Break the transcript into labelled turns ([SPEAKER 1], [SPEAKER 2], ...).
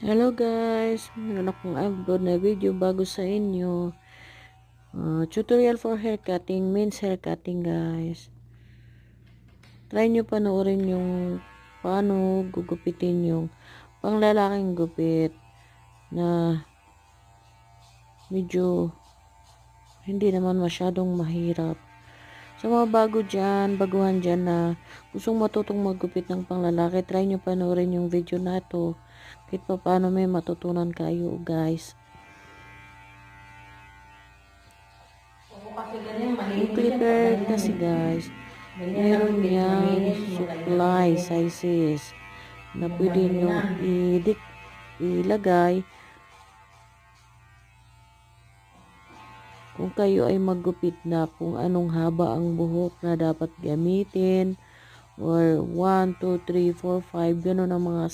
[SPEAKER 1] Hello guys, meron akong upload na video bago sa inyo. Tutorial for hair cutting, men's hair cutting guys. Try nyo panoorin yung paano gugupitin yung panglalaking gupit na medyo hindi naman masyadong mahirap. Sa mga baguhan dyan na gustong matutong maggupit ng panglalaki, try nyo panoorin yung video na to. Kahit pa paano may matutunan kayo guys. Yung clipper kasi guys, meron niyang supply sizes na pwede nyo ilagay kung kayo ay maggupit na, kung anong haba ang buhok na dapat gamitin, or 1, 2, 3, 4, 5, gano'n ang mga